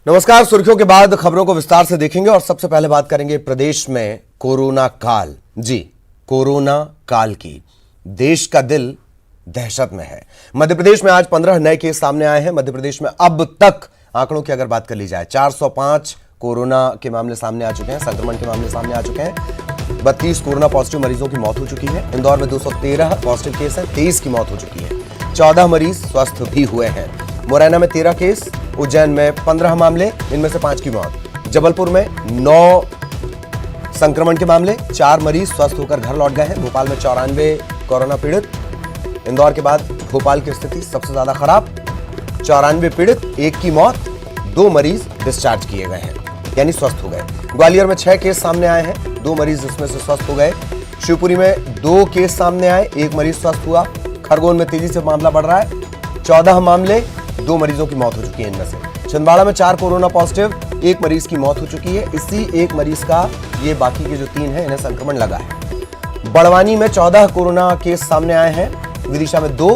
नमस्कार। सुर्खियों के बाद खबरों को विस्तार से देखेंगे और सबसे पहले बात करेंगे प्रदेश में कोरोना काल। जी, कोरोना काल की देश का दिल दहशत में है। मध्य प्रदेश में आज 15 नए केस सामने आए हैं। मध्य प्रदेश में अब तक आंकड़ों की अगर बात कर ली जाए 405 कोरोना के मामले सामने आ चुके हैं, संक्रमण के मामले सामने आ चुके हैं। 32 कोरोना पॉजिटिव मरीजों की मौत हो चुकी है। इंदौर में 213 पॉजिटिव केस हैं, 23 की मौत हो चुकी है। 14 मरीज स्वस्थ भी हुए हैं। मुरैना में 13 केस, उज्जैन में 15 मामले, इनमें से 5 की मौत। जबलपुर में 9 संक्रमण के मामले, 4 मरीज स्वस्थ होकर घर लौट गए हैं। भोपाल में 94 कोरोना पीड़ित। इंदौर के बाद भोपाल की स्थिति सबसे ज्यादा खराब, 94 पीड़ित, 1 की मौत, 2 मरीज डिस्चार्ज किए गए हैं यानी स्वस्थ हो गए। ग्वालियर में 6 केस सामने आए हैं, 2 मरीज इसमें से स्वस्थ हो गए। शिवपुरी में 2 केस सामने आए, 1 मरीज स्वस्थ हुआ। खरगोन में तेजी से मामला बढ़ रहा है, 14 मामले, 2 मरीजों की मौत हो चुकी है इनमें से। छिंदवाड़ा में 4 कोरोना पॉजिटिव, 1 मरीज की मौत हो चुकी है। इसी 1 मरीज का ये बाकी के जो 3 हैं इन्हें संक्रमण लगा है। बड़वानी में 14 कोरोना केस सामने आए हैं, विदिशा में 2,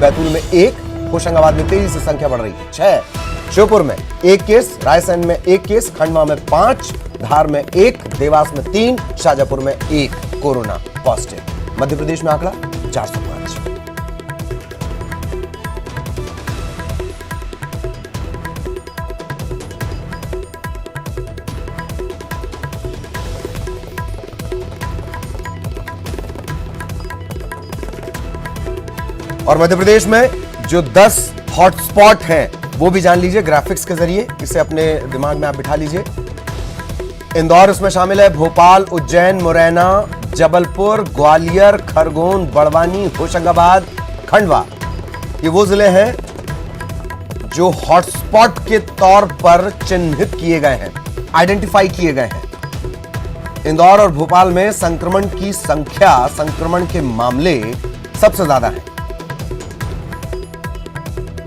बैतूल में 1, होशंगाबाद में तेजी से संख्या बढ़ रही है 6, श्योपुर में 1 केस, रायसेन में 1 केस, खंडवा में 5, धार में 1, देवास में 3, शाजापुर में 1 कोरोना पॉजिटिव। मध्य प्रदेश में आंकड़ा 405। और मध्य प्रदेश में जो 10 हॉटस्पॉट हैं वो भी जान लीजिए ग्राफिक्स के जरिए, इसे अपने दिमाग में आप बिठा लीजिए। इंदौर इसमें शामिल है, भोपाल, उज्जैन, मुरैना, जबलपुर, ग्वालियर, खरगोन, बड़वानी, होशंगाबाद, खंडवा। ये वो जिले हैं जो हॉटस्पॉट के तौर पर चिन्हित किए गए हैं, आइडेंटिफाई किए गए हैं। इंदौर और भोपाल में संक्रमण की संख्या, संक्रमण के मामले सबसे ज्यादा हैं।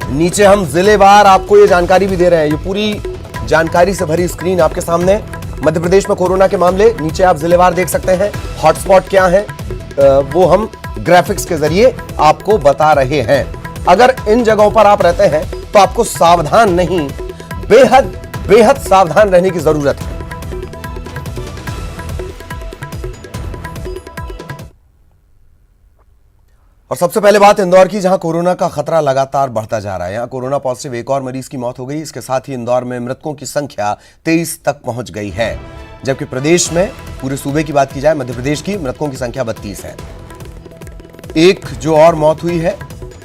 नीचे हम जिलेवार आपको ये जानकारी भी दे रहे हैं, ये पूरी जानकारी से भरी स्क्रीन आपके सामने। मध्य प्रदेश में कोरोना के मामले नीचे आप जिलेवार देख सकते हैं। हॉटस्पॉट क्या है वो हम ग्राफिक्स के जरिए आपको बता रहे हैं। अगर इन जगहों पर आप रहते हैं तो आपको सावधान नहीं, बेहद सावधान रहने की जरूरत है। और सबसे पहले बात इंदौर की, जहां कोरोना का खतरा लगातार बढ़ता जा रहा है। यहां कोरोना पॉजिटिव 1 और मरीज की मौत हो गई। इसके साथ ही इंदौर में मृतकों की संख्या 23 तक पहुंच गई है, जबकि प्रदेश में, पूरे सूबे की बात की जाए, मध्य प्रदेश की मृतकों की संख्या 32 है। एक जो और मौत हुई है,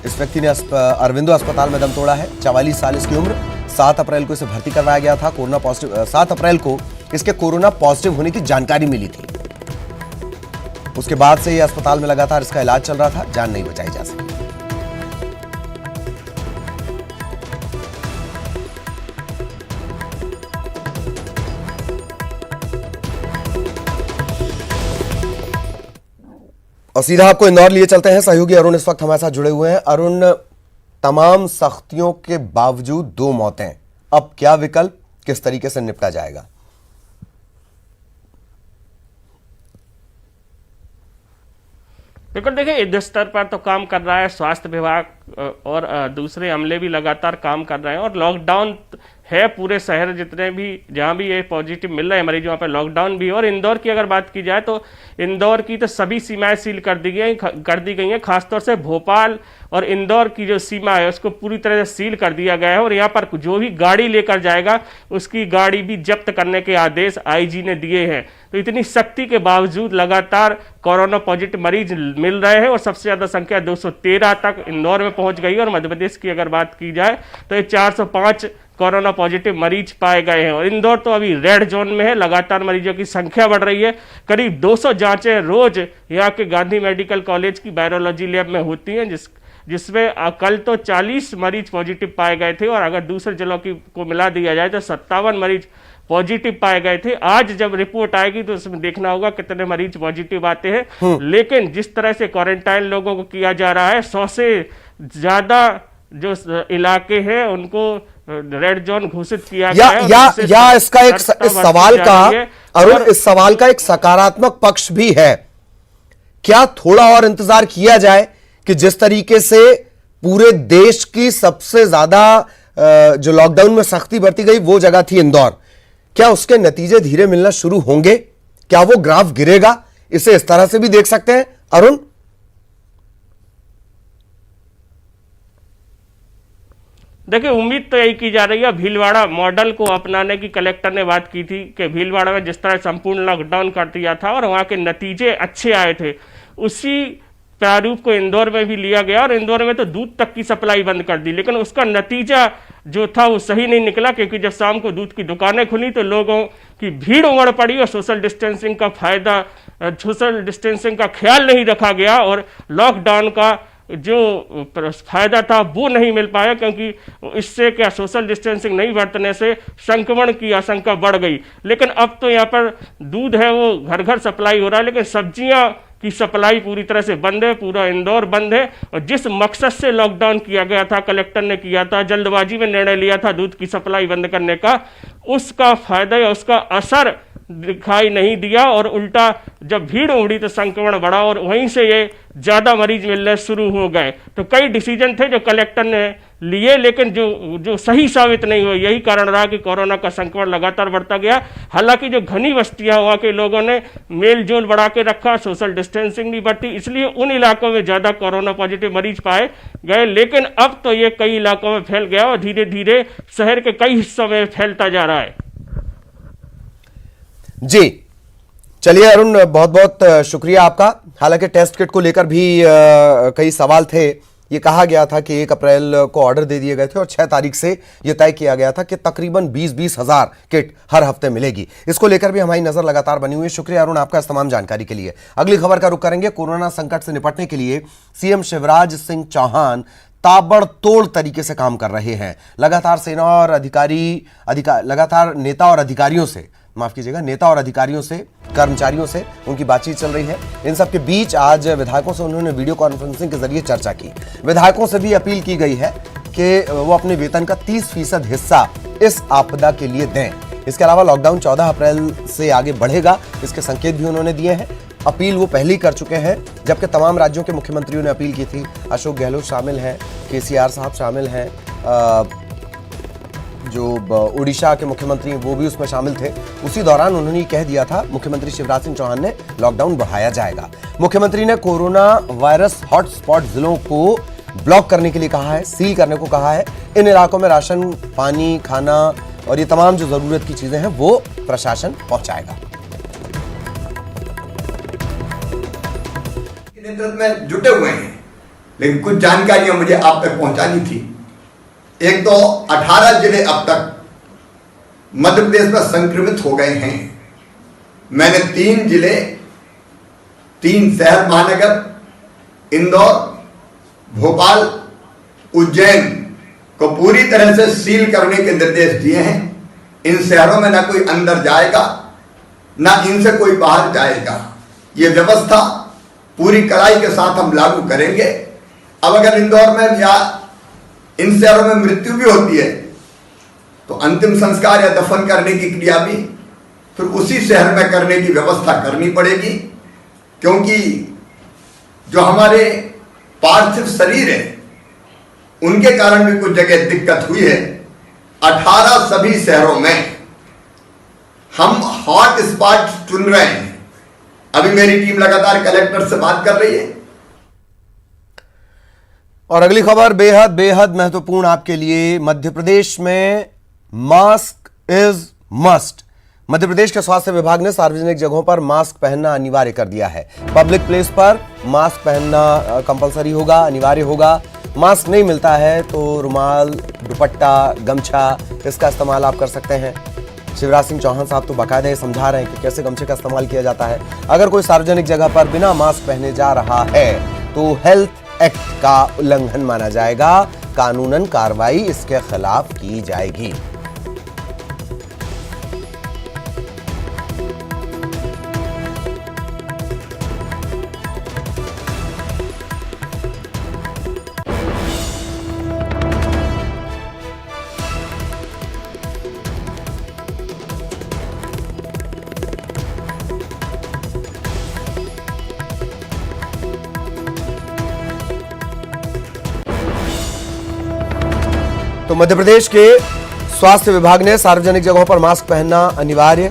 इस व्यक्ति ने अरविंदो अस्पताल में दम तोड़ा है। 44 साल इसकी उम्र। 7 अप्रैल को इसे भर्ती करवाया गया था। कोरोना पॉजिटिव 7 अप्रैल को इसके कोरोना पॉजिटिव होने की जानकारी मिली थी। उसके बाद से यह अस्पताल में लगातार इसका इलाज चल रहा था, जान नहीं बचाई जा सकी। और सीधा आपको इंदौर लिए चलते हैं। सहयोगी अरुण इस वक्त हमारे साथ जुड़े हुए हैं। अरुण, तमाम सख्तियों के बावजूद 2 मौतें, अब क्या विकल्प, किस तरीके से निपटा जाएगा? बिल्कुल, देखिए युद्ध स्तर पर तो काम कर रहा है स्वास्थ्य विभाग और दूसरे अमले भी लगातार काम कर रहे हैं। और लॉकडाउन है पूरे शहर, जितने भी जहां भी ये पॉजिटिव मिल रहे हैं मरीज, वहाँ पर लॉकडाउन भी है। और इंदौर की अगर बात की जाए तो इंदौर की तो सभी सीमाएं सील कर दी गई हैं। खासतौर से भोपाल और इंदौर की जो सीमा है उसको पूरी तरह से सील कर दिया गया है। और यहाँ पर जो भी गाड़ी लेकर जाएगा उसकी गाड़ी भी जब्त करने के आदेश आईजी ने दिए हैं। तो इतनी सख्ती के बावजूद लगातार कोरोना पॉजिटिव मरीज मिल रहे हैं और सबसे ज़्यादा संख्या 213 तक इंदौर में पहुंच गई है। और मध्य प्रदेश की अगर बात की जाए तो ये 405 कोरोना पॉजिटिव मरीज पाए गए हैं। और इंदौर तो अभी रेड जोन में है, लगातार मरीजों की संख्या बढ़ रही है। करीब 200 जांचें रोज यहाँ के गांधी मेडिकल कॉलेज की वायरोलॉजी लैब में होती हैं, जिसमें कल तो 40 मरीज पॉजिटिव पाए गए थे। और अगर दूसरे जिलों को मिला दिया जाए तो 57 मरीज पॉजिटिव पाए गए थे। आज जब रिपोर्ट आएगी तो उसमें देखना होगा कितने मरीज पॉजिटिव आते हैं। लेकिन जिस तरह से क्वारंटाइन लोगों को किया जा रहा है, 100 से ज्यादा जो इलाके हैं उनको रेड जोन घोषित किया गया है। या इसका एक इस सवाल का, अरुण, इस सवाल का एक सकारात्मक पक्ष भी है। क्या थोड़ा और इंतजार किया जाए कि जिस तरीके से पूरे देश की सबसे ज्यादा जो लॉकडाउन में सख्ती बरती गई वो जगह थी इंदौर। क्या उसके नतीजे धीरे मिलना शुरू होंगे? क्या वो ग्राफ गिरेगा? इसे इस तरह से भी देख सकते हैं अरुण? देखिए, उम्मीद तो यही की जा रही है, भीलवाड़ा मॉडल को अपनाने की कलेक्टर ने बात की थी कि भीलवाड़ा में जिस तरह संपूर्ण लॉकडाउन कर दिया था और वहाँ के नतीजे अच्छे आए थे, उसी प्रारूप को इंदौर में भी लिया गया और इंदौर में तो दूध तक की सप्लाई बंद कर दी, लेकिन उसका नतीजा जो था वो सही नहीं निकला, क्योंकि जब शाम को दूध की दुकानें खुली तो लोगों की भीड़ उमड़ पड़ी और सोशल डिस्टेंसिंग का ख्याल नहीं रखा गया और लॉकडाउन का जो फायदा था वो नहीं मिल पाया, क्योंकि इससे क्या सोशल डिस्टेंसिंग नहीं बरतने से संक्रमण की आशंका बढ़ गई। लेकिन अब तो यहाँ पर दूध है वो घर घर सप्लाई हो रहा है, लेकिन सब्जियां की सप्लाई पूरी तरह से बंद है, पूरा इंदौर बंद है। और जिस मकसद से लॉकडाउन किया गया था, कलेक्टर ने किया था, जल्दबाजी में निर्णय लिया था दूध की सप्लाई बंद करने का, उसका फायदा या उसका असर दिखाई नहीं दिया और उल्टा जब भीड़ उमड़ी तो संक्रमण बढ़ा और वहीं से ये ज़्यादा मरीज मिलने शुरू हो गए। तो कई डिसीजन थे जो कलेक्टर ने लिए, लेकिन जो सही साबित नहीं हुए। यही कारण रहा कि कोरोना का संक्रमण लगातार बढ़ता गया। हालांकि जो घनी बस्तियां वहाँ के लोगों ने मेल जोल बढ़ा के रखा, सोशल डिस्टेंसिंग नहीं बढ़ती, इसलिए उन इलाकों में ज़्यादा कोरोना पॉजिटिव मरीज पाए गए। लेकिन अब तो ये कई इलाकों में फैल गया और धीरे धीरे शहर के कई हिस्सों में फैलता जा रहा है। जी चलिए अरुण, बहुत बहुत शुक्रिया आपका। हालांकि टेस्ट किट को लेकर भी कई सवाल थे। ये कहा गया था कि 1 अप्रैल को ऑर्डर दे दिए गए थे और 6 तारीख से ये तय किया गया था कि तकरीबन 20-20 हजार किट हर हफ्ते मिलेगी। इसको लेकर भी हमारी नजर लगातार बनी हुई है। शुक्रिया अरुण आपका इस तमाम जानकारी के लिए। अगली खबर का रुख करेंगे। कोरोना संकट से निपटने के लिए सीएम शिवराज सिंह चौहान ताबड़तोड़ तरीके से काम कर रहे हैं। लगातार नेता और अधिकारियों से, कर्मचारियों से उनकी बातचीत चल रही है। इन सब के बीच आज विधायकों से उन्होंने वीडियो कॉन्फ्रेंसिंग के जरिए चर्चा की। विधायकों से भी अपील की गई है कि वो अपने वेतन का 30% हिस्सा इस आपदा के लिए दें। इसके अलावा लॉकडाउन 14 अप्रैल से आगे बढ़ेगा, इसके संकेत भी उन्होंने दिए हैं। अपील वो पहले ही कर चुके हैं, जबकि तमाम राज्यों के मुख्यमंत्रियों ने अपील की थी। अशोक गहलोत शामिल हैं, केसीआर साहब शामिल हैं, जो उड़ीसा के मुख्यमंत्री वो भी उसमें शामिल थे। उसी दौरान उन्होंने कह दिया था, मुख्यमंत्री शिवराज सिंह चौहान ने, लॉकडाउन बढ़ाया जाएगा। मुख्यमंत्री ने कोरोना वायरस हॉटस्पॉट जिलों को ब्लॉक करने के लिए कहा है, सील करने को कहा है। इन इलाकों में राशन, पानी, खाना और ये तमाम जो जरूरत की चीजें हैं वो प्रशासन पहुंचाएगा। नेतृत्व में जुटे हुए हैं, लेकिन कुछ जानकारियां मुझे आप तक पहुंचानी थी। एक तो 18 जिले अब तक मध्य प्रदेश में संक्रमित हो गए हैं। मैंने 3 जिले, 3 शहर महानगर, इंदौर, भोपाल, उज्जैन को पूरी तरह से सील करने के निर्देश दिए हैं। इन शहरों में ना कोई अंदर जाएगा, ना इनसे कोई बाहर जाएगा। ये व्यवस्था पूरी कड़ाई के साथ हम लागू करेंगे। अब अगर इंदौर में या इन शहरों में मृत्यु भी होती है तो अंतिम संस्कार या दफन करने की क्रिया भी फिर उसी शहर में करने की व्यवस्था करनी पड़ेगी, क्योंकि जो हमारे पार्थिव शरीर है उनके कारण भी कुछ जगह दिक्कत हुई है। 18 सभी शहरों में हम हॉट स्पॉट चुन रहे हैं। अभी मेरी टीम लगातार कलेक्टर से बात कर रही है। और अगली खबर बेहद बेहद महत्वपूर्ण आपके लिए। मध्य प्रदेश में mask is must. Madhya Pradesh के स्वास्थ्य विभाग ने सार्वजनिक जगहों पर मास्क पहनना अनिवार्य कर दिया है। पब्लिक प्लेस पर मास्क पहनना कंपलसरी होगा, अनिवार्य होगा। मास्क नहीं मिलता है तो रुमाल, दुपट्टा, गमछा इसका इस्तेमाल आप कर सकते हैं। शिवराज सिंह चौहान साहब तो बाकायदा ये समझा रहे हैं कि कैसे गमछे का इस्तेमाल किया जाता है। अगर कोई सार्वजनिक जगह पर बिना मास्क पहने जा रहा है तो हेल्थ एक्ट का उल्लंघन माना जाएगा। कानूनन कार्रवाई इसके खिलाफ की जाएगी। तो मध्य प्रदेश के स्वास्थ्य विभाग ने सार्वजनिक जगहों पर मास्क पहनना अनिवार्य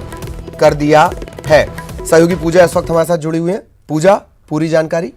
कर दिया है। सहयोगी पूजा इस वक्त हमारे साथ जुड़ी हुई है। पूजा, पूरी जानकारी।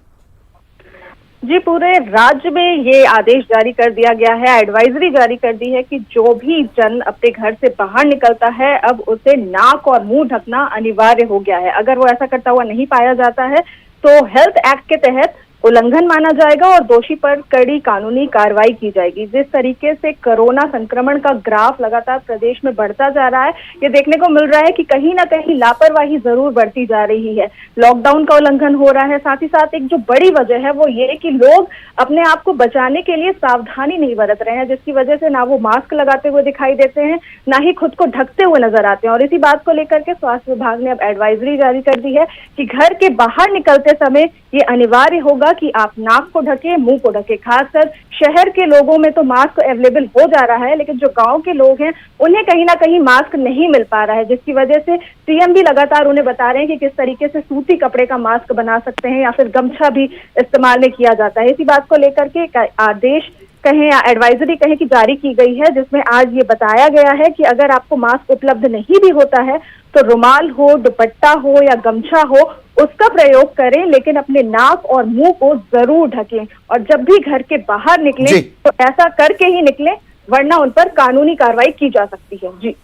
जी, पूरे राज्य में ये आदेश जारी कर दिया गया है, एडवाइजरी जारी कर दी है कि जो भी जन अपने घर से बाहर निकलता है अब उसे नाक और मुंह ढकना अनिवार्य हो गया है। अगर वो ऐसा करता हुआ नहीं पाया जाता है तो हेल्थ एक्ट के तहत उल्लंघन माना जाएगा और दोषी पर कड़ी कानूनी कार्रवाई की जाएगी। जिस तरीके से कोरोना संक्रमण का ग्राफ लगातार प्रदेश में बढ़ता जा रहा है, ये देखने को मिल रहा है कि कहीं ना कहीं लापरवाही जरूर बढ़ती जा रही है। लॉकडाउन का उल्लंघन हो रहा है, साथ ही साथ एक जो बड़ी वजह है वो ये कि लोग अपने आप को बचाने के लिए सावधानी नहीं बरत रहे हैं, जिसकी वजह से ना वो मास्क लगाते हुए दिखाई देते हैं, ना ही खुद को ढकते हुए नजर आते हैं। और इसी बात को लेकर के स्वास्थ्य विभाग ने अब एडवाइजरी जारी कर दी है कि घर के बाहर निकलते समय ये अनिवार्य होगा कि आप नाक को ढके, मुंह को ढके। खासकर शहर के लोगों में तो मास्क अवेलेबल हो जा रहा है, लेकिन जो गांव के लोग हैं उन्हें कहीं ना कहीं मास्क नहीं मिल पा रहा है, जिसकी वजह से सीएम भी लगातार उन्हें बता रहे हैं कि किस तरीके से सूती कपड़े का मास्क बना सकते हैं या फिर गमछा भी इस्तेमाल में किया जाता है। इसी बात को लेकर के एक आदेश कहें या एडवाइजरी कहें कि जारी की गई है, जिसमें आज ये बताया गया है कि अगर आपको मास्क उपलब्ध नहीं भी होता है तो रुमाल हो, दुपट्टा हो या गमछा हो, उसका प्रयोग करें, लेकिन अपने नाक और मुंह को जरूर ढकें। और जब भी घर के बाहर निकलें तो ऐसा करके ही निकलें, वरना उन पर कानूनी कार्रवाई की जा सकती है। जी,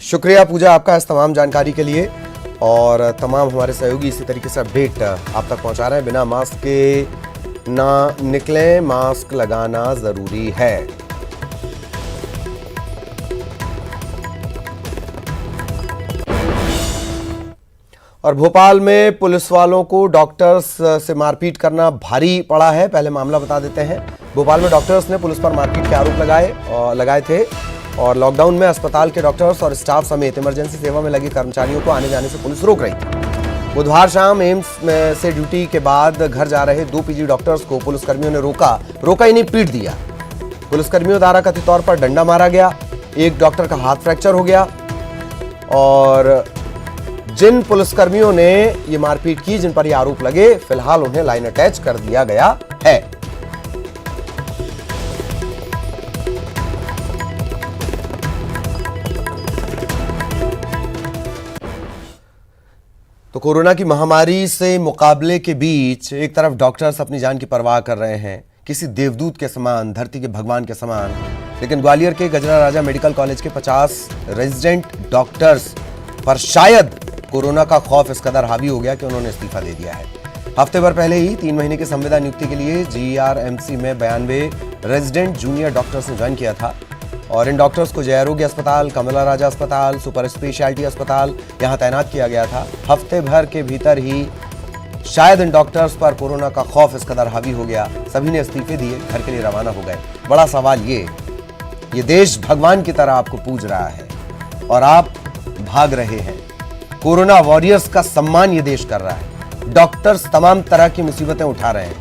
शुक्रिया पूजा आपका इस तमाम जानकारी के लिए। और तमाम हमारे सहयोगी इसी तरीके से अपडेट आप तक पहुंचा रहे हैं। बिना मास्क के ना निकलें, मास्क लगाना जरूरी है। और भोपाल में पुलिस वालों को डॉक्टर्स से मारपीट करना भारी पड़ा है। पहले मामला बता देते हैं। भोपाल में डॉक्टर्स ने पुलिस पर मारपीट के आरोप लगाए थे और लॉकडाउन में अस्पताल के डॉक्टर्स और स्टाफ समेत इमरजेंसी सेवा में लगे कर्मचारियों को आने जाने से पुलिस रोक रही थी। बुधवार शाम एम्स में से ड्यूटी के बाद घर जा रहे 2 पीजी डॉक्टर्स को पुलिसकर्मियों ने रोका ही नहीं, पीट दिया। पुलिसकर्मियों द्वारा कथित तौर पर डंडा मारा गया। एक डॉक्टर का हाथ फ्रैक्चर हो गया और जिन पुलिसकर्मियों ने ये मारपीट की, जिन पर ये आरोप लगे, फिलहाल उन्हें लाइन अटैच कर दिया गया है। तो कोरोना की महामारी से मुकाबले के बीच एक तरफ डॉक्टर्स अपनी जान की परवाह कर रहे हैं, किसी देवदूत के समान, धरती के भगवान के समान, लेकिन ग्वालियर के गजरा राजा मेडिकल कॉलेज के 50 रेजिडेंट डॉक्टर्स पर शायद कोरोना का खौफ इस कदर हावी हो गया कि उन्होंने इस्तीफा दे दिया है। हफ्ते भर पहले ही 3 महीने की संविदा नियुक्ति के लिए जीआरएमसी में 92 रेजिडेंट जूनियर डॉक्टर्स ने ज्वाइन किया था और इन डॉक्टर्स को जय आरोग्य अस्पताल, कमला राजा अस्पताल, सुपर स्पेशलिटी अस्पताल यहां तैनात किया गया था। हफ्ते भर के भीतर ही शायद इन डॉक्टर्स पर कोरोना का खौफ इस कदर हावी हो गया, सभी ने इस्तीफे दिए, घर के लिए रवाना हो गए। बड़ा सवाल ये देश भगवान की तरह आपको पूज रहा है और आप भाग रहे हैं। कोरोना वॉरियर्स का सम्मान ये देश कर रहा है। डॉक्टर्स तमाम तरह की मुसीबतें उठा रहे हैं,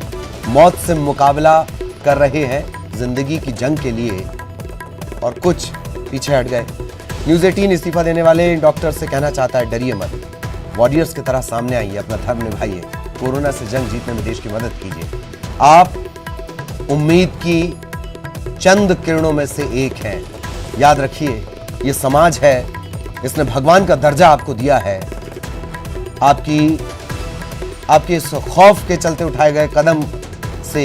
मौत से मुकाबला कर रहे हैं जिंदगी की जंग के लिए और कुछ पीछे हट गए। न्यूज़ 18 इस्तीफा देने वाले डॉक्टर से कहना चाहता है, डरिए मत, वॉरियर्स की तरह सामने आइए, अपना धर्म निभाइए, कोरोना से जंग जीतने में देश की मदद कीजिए। आप उम्मीद की चंद किरणों में से एक हैं। याद रखिए, ये समाज है, इसने भगवान का दर्जा आपको दिया है। आपके इस खौफ के चलते उठाए गए कदम से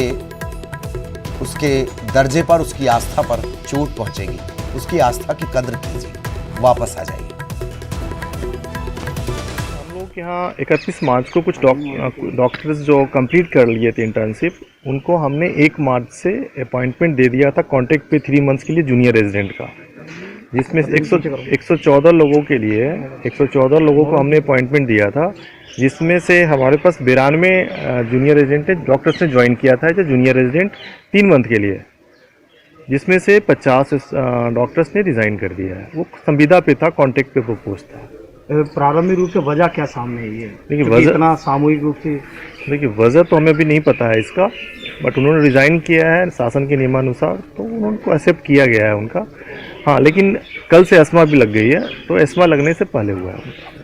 उसके दर्जे पर, उसकी आस्था पर चोट पहुंचेगी। उसकी आस्था की कद्र कीजिए, वापस आ जाइए। हम लोग यहाँ 31 मार्च को कुछ डॉक्टर्स जो कंप्लीट कर लिए थे इंटर्नशिप, उनको हमने 1 मार्च से अपॉइंटमेंट दे दिया था कॉन्ट्रैक्ट पे 3 मंथ्स के लिए जूनियर रेजिडेंट का, जिसमें 114 लोगों के लिए 114 लोगों को हमने अपॉइंटमेंट दिया था, जिसमें से हमारे पास 92 जूनियर रेजिडेंट डॉक्टर्स ने ज्वाइन किया था जूनियर रेजिडेंट 3 मंथ के लिए, जिसमें से 50 डॉक्टर्स ने रिज़ाइन कर दिया है। वो संविदा पे था, कॉन्ट्रैक्ट पे प्रपोज था। प्रारंभिक रूप से वजह क्या सामने आई है? देखिए वजह इतना सामूहिक रूप से, देखिए वजह तो हमें भी नहीं पता है इसका, बट उन्होंने रिज़ाइन किया है शासन के नियमानुसार, तो उनको एक्सेप्ट किया गया है उनका। हाँ, लेकिन कल से एस्मा भी लग गई है, तो एस्मा लगने से पहले हुआ है उनका।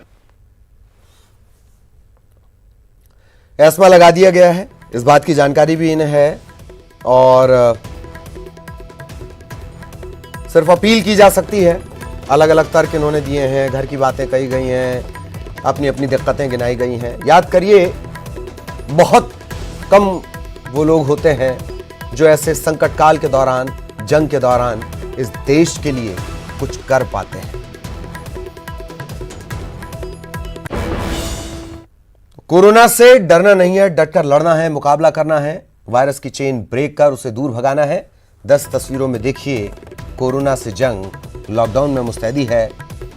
एस्मा लगा दिया गया है, इस बात की जानकारी भी इन्हें है। और सिर्फ अपील की जा सकती है। अलग अलग तर्क इन्होंने दिए हैं, घर की बातें कही गई हैं, अपनी अपनी दिक्कतें गिनाई गई हैं। याद करिए, बहुत कम वो लोग होते हैं जो ऐसे संकट काल के दौरान, जंग के दौरान इस देश के लिए कुछ कर पाते हैं। कोरोना से डरना नहीं है, डटकर लड़ना है, मुकाबला करना है, वायरस की चेन ब्रेक कर उसे दूर भगाना है। 10 तस्वीरों में देखिए कोरोना से जंग, लॉकडाउन में मुस्तैदी है,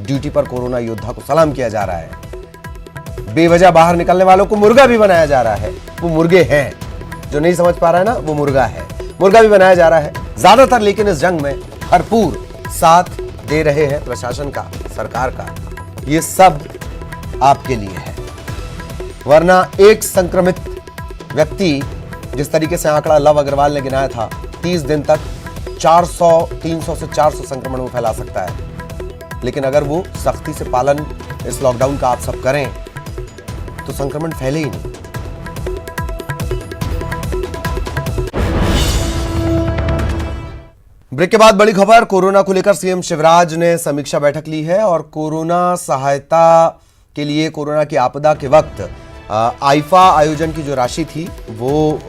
ड्यूटी पर कोरोना योद्धा को सलाम किया जा रहा है। बेवजह बाहर निकलने वालों को मुर्गा भी बनाया जा रहा है। वो मुर्गे हैं, जो नहीं समझ पा रहा है ना, वो मुर्गा है, मुर्गा भी बनाया जा रहा है ज्यादातर। लेकिन इस जंग में भरपूर साथ दे रहे हैं प्रशासन का, सरकार का। ये सब आपके लिए है, वरना एक संक्रमित व्यक्ति, जिस तरीके से आंकड़ा लव अग्रवाल ने गिनाया था, 30 दिन तक 300 से 400 संक्रमण में फैला सकता है। लेकिन अगर वो सख्ती से पालन इस लॉकडाउन का आप सब करें तो संक्रमण फैले ही नहीं। ब्रेक के बाद बड़ी खबर, कोरोना को लेकर सीएम शिवराज ने समीक्षा बैठक ली है और कोरोना सहायता के लिए, कोरोना की आपदा के वक्त आईफा आयोजन की जो राशि थी वो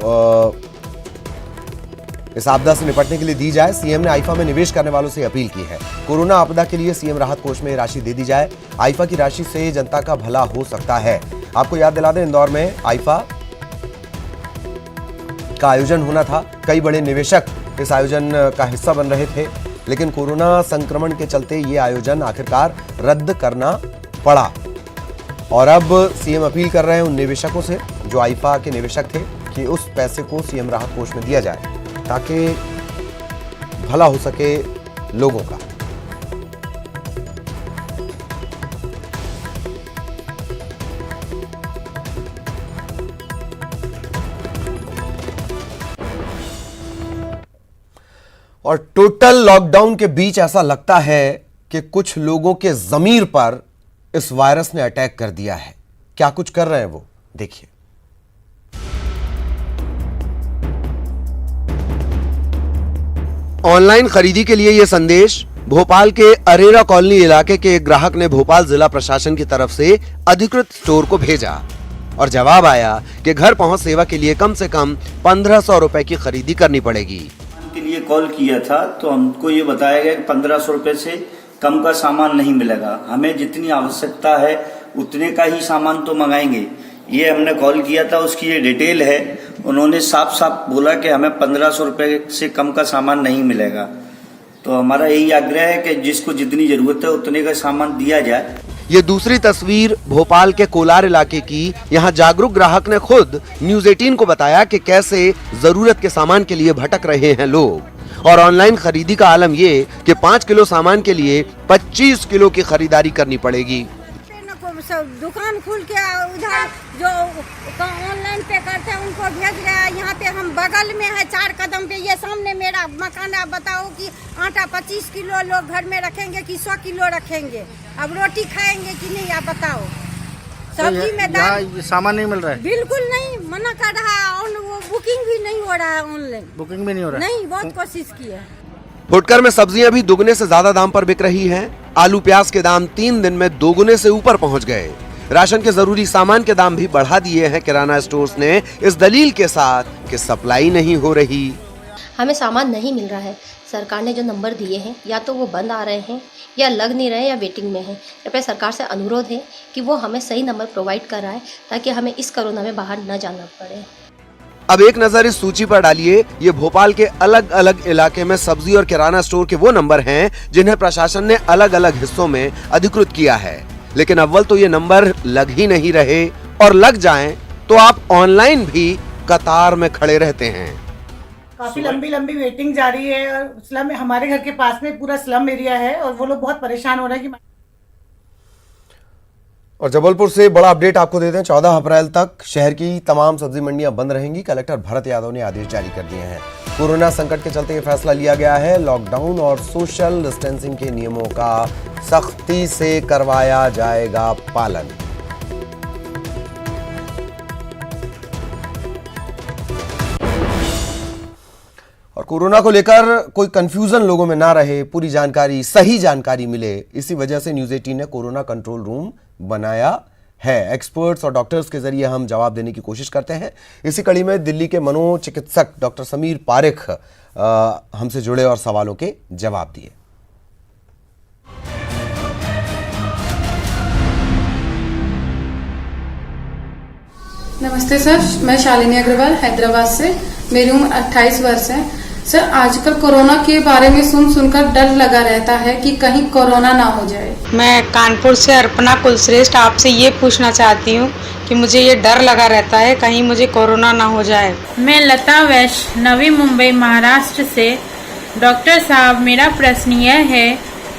इस आपदा से निपटने के लिए दी जाए। सीएम ने आईफा में निवेश करने वालों से अपील की है। कोरोना आपदा के लिए सीएम राहत कोष में राशि दे दी जाए। आईफा की राशि से जनता का भला हो सकता है। आपको याद दिला दें, इंदौर में आईफा का आयोजन होना था। कई बड़े निवेशक इस आयोजन का हिस्सा बन रहे थे, लेकिन कोरोना संक्रमण के चलते ये आयोजन आखिरकार रद्द करना पड़ा। और अब सीएम अपील कर रहे हैं उन निवेशकों से जो आईफा के निवेशक थे कि उस पैसे को सीएम राहत कोष में दिया जाए ताकि भला हो सके लोगों का। और टोटल लॉकडाउन के बीच ऐसा लगता है कि कुछ लोगों के ज़मीर पर इस वायरस ने अटैक कर दिया है। क्या कुछ कर रहे हैं वो, देखिए। ऑनलाइन खरीदी के लिए यह संदेश भोपाल के अरेरा कॉलोनी इलाके के एक ग्राहक ने भोपाल जिला प्रशासन की तरफ से अधिकृत स्टोर को भेजा और जवाब आया कि घर पहुंच सेवा के लिए कम से कम 1500 रुपए की खरीदी करनी पड़ेगी। के लिए कॉल किया था तो हमको ये बताया गया कि 1500 रुपए से कम का सामान नहीं मिलेगा। हमें जितनी आवश्यकता है उतने का ही सामान तो मंगाएंगे। ये हमने कॉल किया था, उसकी ये डिटेल है। उन्होंने साफ साफ बोला कि हमें 1500 रुपए से कम का सामान नहीं मिलेगा। तो हमारा यही आग्रह है कि जिसको जितनी जरूरत है उतने का सामान दिया जाए। ये दूसरी तस्वीर भोपाल के कोलार इलाके की। यहाँ जागरूक ग्राहक ने खुद न्यूज 18 को बताया कि कैसे जरूरत के सामान के लिए भटक रहे हैं लोग। और ऑनलाइन खरीदी का आलम ये कि 5 किलो सामान के लिए 25 किलो की खरीदारी करनी पड़ेगी। दुकान खुल के उधर जो ऑनलाइन पे करते हैं उनको भेज रहे हैं। यहाँ पे हम बगल में है, 4 कदम पे ये सामने मेरा मकान है। बताओ कि आटा 25 किलो लोग घर में रखेंगे कि 100 किलो रखेंगे? अब रोटी खाएंगे कि नहीं, आप बताओ। सब्जी में दाल सामान नहीं मिल रहा है, बिल्कुल नहीं, मना कर रहा है। और वो बुकिंग भी नहीं हो रहा है, ऑनलाइन बुकिंग भी नहीं हो रहा है। नहीं, बहुत कोशिश की है। फुटकर में सब्जियां भी दुगने से ज्यादा दाम पर बिक रही हैं। आलू प्याज के दाम 3 दिन में दोगुने से ऊपर पहुंच गए। राशन के जरूरी सामान के दाम भी बढ़ा दिए हैं किराना स्टोर्स ने, इस दलील के साथ कि सप्लाई नहीं हो रही। हमें सामान नहीं मिल रहा है। सरकार ने जो नंबर दिए हैं या तो वो बंद आ रहे हैं या लग नहीं रहे या वेटिंग में है। कृपया सरकार से अनुरोध है कि वो हमें सही नंबर प्रोवाइड कराए ताकि हमें इस कोरोना में बाहर न जाना पड़े। अब एक नजर इस सूची पर डालिए। ये भोपाल के अलग अलग इलाके में सब्जी और किराना स्टोर के वो नंबर हैं जिन्हें प्रशासन ने अलग अलग हिस्सों में अधिकृत किया है। लेकिन अव्वल तो ये नंबर लग ही नहीं रहे, और लग जाएं तो आप ऑनलाइन भी कतार में खड़े रहते हैं। काफी लंबी वेटिंग जारी है। और स्लम, हमारे घर के पास में पूरा स्लम एरिया है और वो लोग बहुत परेशान हो रहे हैं कि। और जबलपुर से बड़ा अपडेट आपको देते हैं। 14 अप्रैल तक शहर की तमाम सब्जी मंडियां बंद रहेंगी। कलेक्टर भरत यादव ने आदेश जारी कर दिए हैं। कोरोना संकट के चलते ये फैसला लिया गया है। लॉकडाउन और सोशल डिस्टेंसिंग के नियमों का सख्ती से करवाया जाएगा पालन। और कोरोना को लेकर कोई कंफ्यूजन लोगों में ना रहे, पूरी जानकारी, सही जानकारी मिले, इसी वजह से न्यूज़ 18 ने कोरोना कंट्रोल रूम बनाया है। एक्सपर्ट्स और डॉक्टर्स के जरिए हम जवाब देने की कोशिश करते हैं। इसी कड़ी में दिल्ली के मनोचिकित्सक डॉक्टर समीर पारेख हमसे जुड़े और सवालों के जवाब दिए। नमस्ते सर, मैं शालिनी अग्रवाल हैदराबाद से। मेरी उम्र 28 वर्ष है। सर, आजकल कोरोना के बारे में सुनकर डर लगा रहता है कि कहीं कोरोना ना हो जाए। मैं कानपुर से अर्पणा कुलश्रेष्ठ आपसे ये पूछना चाहती हूँ कि मुझे ये डर लगा रहता है कहीं मुझे कोरोना ना हो जाए। मैं लता वैश्य नवी मुंबई महाराष्ट्र से। डॉक्टर साहब, मेरा प्रश्न यह है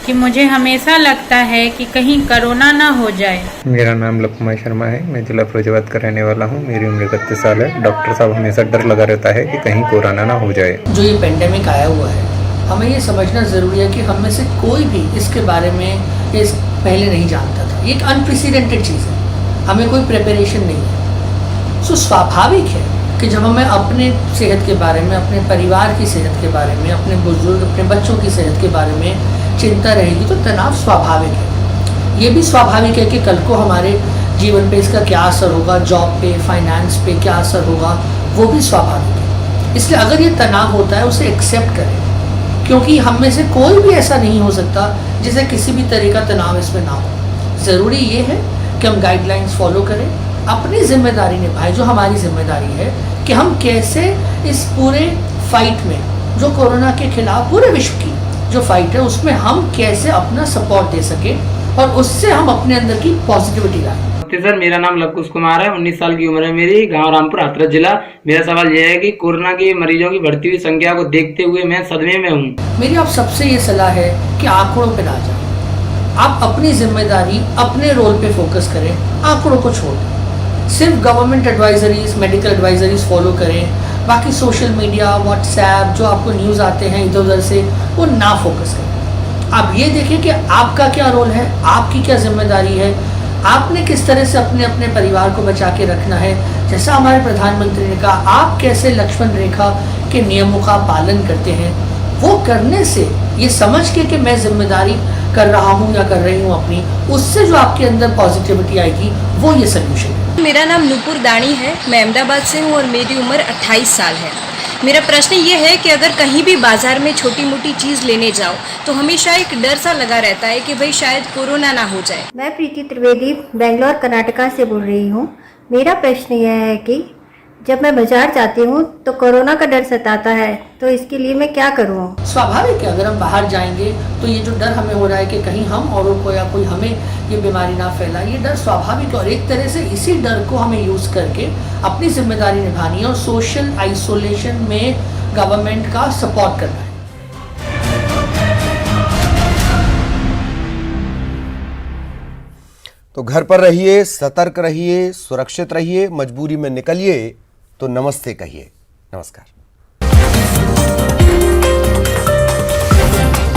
कि मुझे हमेशा लगता है कि कहीं कोरोना ना हो जाए। मेरा नाम लक्ष्मण शर्मा है। मैं जिला फिरोजाबाद का रहने वाला हूँ। मेरी उम्र 31 साल है। डॉक्टर साहब, हमेशा डर लगा रहता है कि कहीं कोरोना ना हो जाए। जो ये पेंडेमिक आया हुआ है, हमें ये समझना ज़रूरी है कि हम में से कोई भी इसके बारे में इस पहले नहीं जानता था। ये एक अनप्रेसिडेंटेड चीज़ है, हमें कोई प्रिपरेशन नहीं है। सो स्वाभाविक है कि जब हमें अपने सेहत के बारे में, अपने परिवार की सेहत के बारे में, अपने बुजुर्ग, अपने बच्चों की सेहत के बारे में चिंता रहेगी तो तनाव स्वाभाविक है। ये भी स्वाभाविक है कि कल को हमारे जीवन पे इसका क्या असर होगा, जॉब पे, फाइनेंस पे क्या असर होगा, वो भी स्वाभाविक है। इसलिए अगर ये तनाव होता है उसे एक्सेप्ट करें, क्योंकि हम में से कोई भी ऐसा नहीं हो सकता जिसे किसी भी तरह का तनाव इसमें ना हो। ज़रूरी ये है कि हम गाइडलाइंस फॉलो करें, अपनी जिम्मेदारी निभाएं, जो हमारी जिम्मेदारी है कि हम कैसे इस पूरे फाइट में, जो कोरोना के खिलाफ पूरे विश्व की जो फाइट है, उसमें हम कैसे अपना सपोर्ट दे सके और उससे हम अपने अंदर की पॉजिटिविटी लाएं। सर, मेरा नाम लवकुश कुमार है। 19 साल की उम्र है मेरी। गांव रामपुर, हाथरस जिला। मेरा सवाल यह है कि कोरोना के मरीजों की बढ़ती हुई संख्या को देखते हुए मैं सदमे में हूँ। मेरी आप सबसे ये सलाह है कि आंकड़ों पे ना जाएं। आप अपनी जिम्मेदारी, अपने रोल पे फोकस करें, आंकड़ों को छोड़ दें। सिर्फ government advisories, medical advisories follow करें। बाकी सोशल मीडिया, व्हाट्सएप, जो आपको न्यूज़ आते हैं इधर उधर से, वो ना फोकस करें। आप ये देखें कि आपका क्या रोल है, आपकी क्या जिम्मेदारी है, आपने किस तरह से अपने अपने परिवार को बचा के रखना है। जैसा हमारे प्रधानमंत्री ने कहा, आप कैसे लक्ष्मण रेखा के नियमों का पालन करते हैं, वो करने से, ये समझ के कि मैं जिम्मेदारी कर रहा हूँ या कर रही हूँ अपनी, उससे जो आपके अंदर पॉजिटिविटी आएगी, वो ये सोल्यूशन है। मेरा नाम नूपुर दानी है। मैं अहमदाबाद से हूँ और मेरी उम्र 28 साल है। मेरा प्रश्न ये है कि अगर कहीं भी बाजार में छोटी मोटी चीज़ लेने जाओ तो हमेशा एक डर सा लगा रहता है कि भाई शायद कोरोना ना हो जाए। मैं प्रीति त्रिवेदी बेंगलोर कर्नाटका से बोल रही हूँ। मेरा प्रश्न यह है कि जब मैं बाजार जाती हूँ तो कोरोना का डर सताता है, तो इसके लिए मैं क्या करूँ? स्वाभाविक है, अगर हम बाहर जाएंगे तो ये जो डर हमें हो रहा है कि कहीं हम औरों को या कोई हमें ये बीमारी ना फैलाए, ये डर स्वाभाविक है। और एक तरह से इसी डर को हमें यूज़ करके अपनी जिम्मेदारी निभानी है और सोशल आइसोलेशन में गवर्नमेंट का सपोर्ट करना है। तो घर पर रहिए, सतर्क रहिए, सुरक्षित रहिए। मजबूरी में निकलिए तो नमस्ते कहिए। नमस्कार।